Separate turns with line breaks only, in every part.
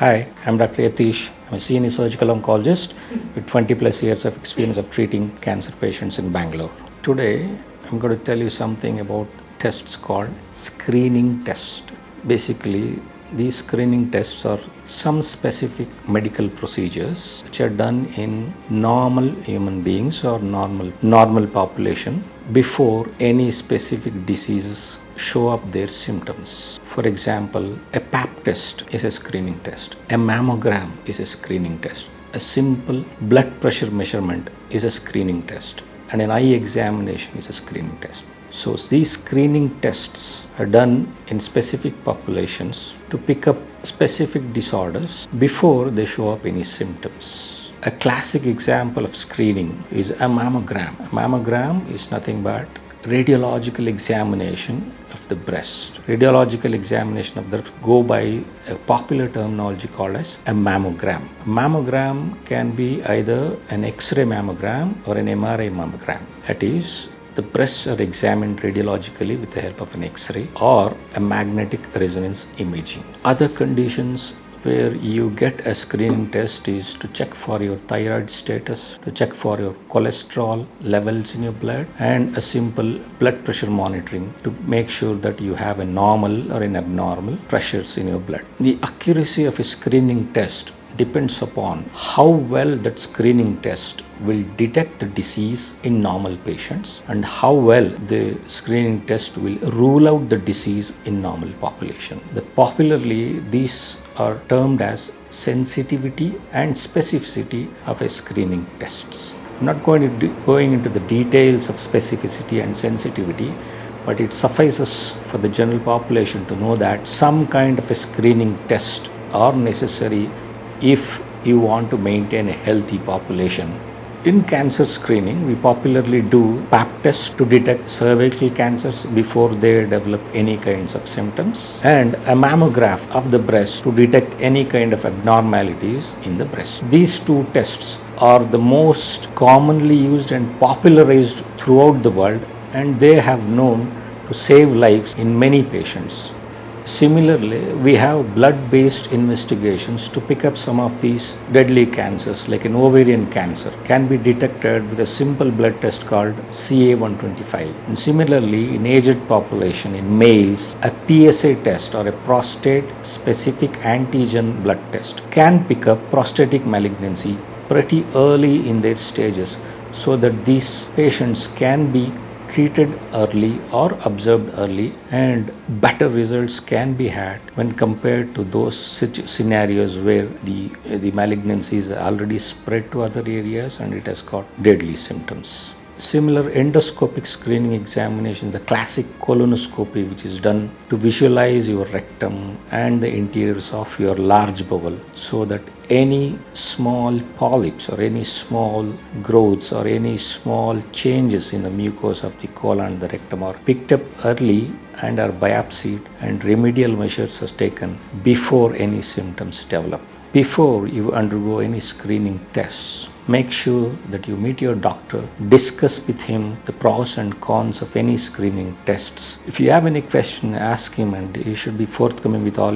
Hi, I'm Dr. Yatish. I'm a senior surgical oncologist with 20 plus years of experience of treating cancer patients in Bangalore. Today, I'm going to tell you something about tests called screening test. Basically, these screening tests are some specific medical procedures which are done in normal human beings or normal population before any specific diseases show up their symptoms. For example, a pap test is a screening test. A mammogram is a screening test. A simple blood pressure measurement is a screening test. And an eye examination is a screening test. So these screening tests are done in specific populations to pick up specific disorders before they show up any symptoms. A classic example of screening is a mammogram. A mammogram is nothing but radiological examination of the breast. Radiological examination of the go by a popular terminology called as a mammogram. Mammogram can be either an X-ray mammogram or an MRI mammogram. That is, the breasts are examined radiologically with the help of an X-ray or a magnetic resonance imaging. Other conditions where you get a screening test is to check for your thyroid status, to check for your cholesterol levels in your blood, and a simple blood pressure monitoring to make sure that you have a normal or an abnormal pressures in your blood. The accuracy of a screening test depends upon how well that screening test will detect the disease in normal patients and how well the screening test will rule out the disease in normal population. Popularly, these are termed as sensitivity and specificity of a screening tests. I'm not going into the details of specificity and sensitivity, but it suffices for the general population to know that some kind of a screening test are necessary if you want to maintain a healthy population. In cancer screening, we popularly do pap tests to detect cervical cancers before they develop any kinds of symptoms, and a mammograph of the breast to detect any kind of abnormalities in the breast. These two tests are the most commonly used and popularized throughout the world, and they have known to save lives in many patients. Similarly, we have blood-based investigations to pick up some of these deadly cancers, like an ovarian cancer can be detected with a simple blood test called CA-125. And similarly, in aged population, in males, a PSA test or a prostate-specific antigen blood test can pick up prostatic malignancy pretty early in their stages, so that these patients can be treated early or observed early, and better results can be had when compared to those scenarios where the malignancy is already spread to other areas and it has got deadly symptoms. Similar endoscopic screening examination, the classic colonoscopy, which is done to visualize your rectum and the interiors of your large bowel, so that any small polyps or any small growths or any small changes in the mucosa of the colon and the rectum are picked up early and are biopsied, and remedial measures are taken before any symptoms develop. Before you undergo any screening tests, make sure that you meet your doctor, discuss with him the pros and cons of any screening tests. If you have any question, ask him, and he should be forthcoming with all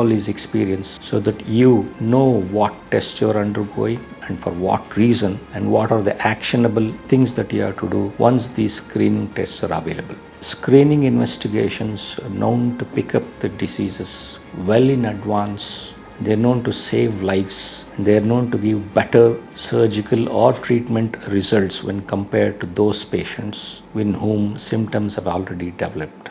his experience, so that you know what test you're undergoing and for what reason, and what are the actionable things that you have to do once these screening tests are available. Screening investigations are known to pick up the diseases well in advance. They are known to save lives. They are known to give better surgical or treatment results when compared to those patients in whom symptoms have already developed.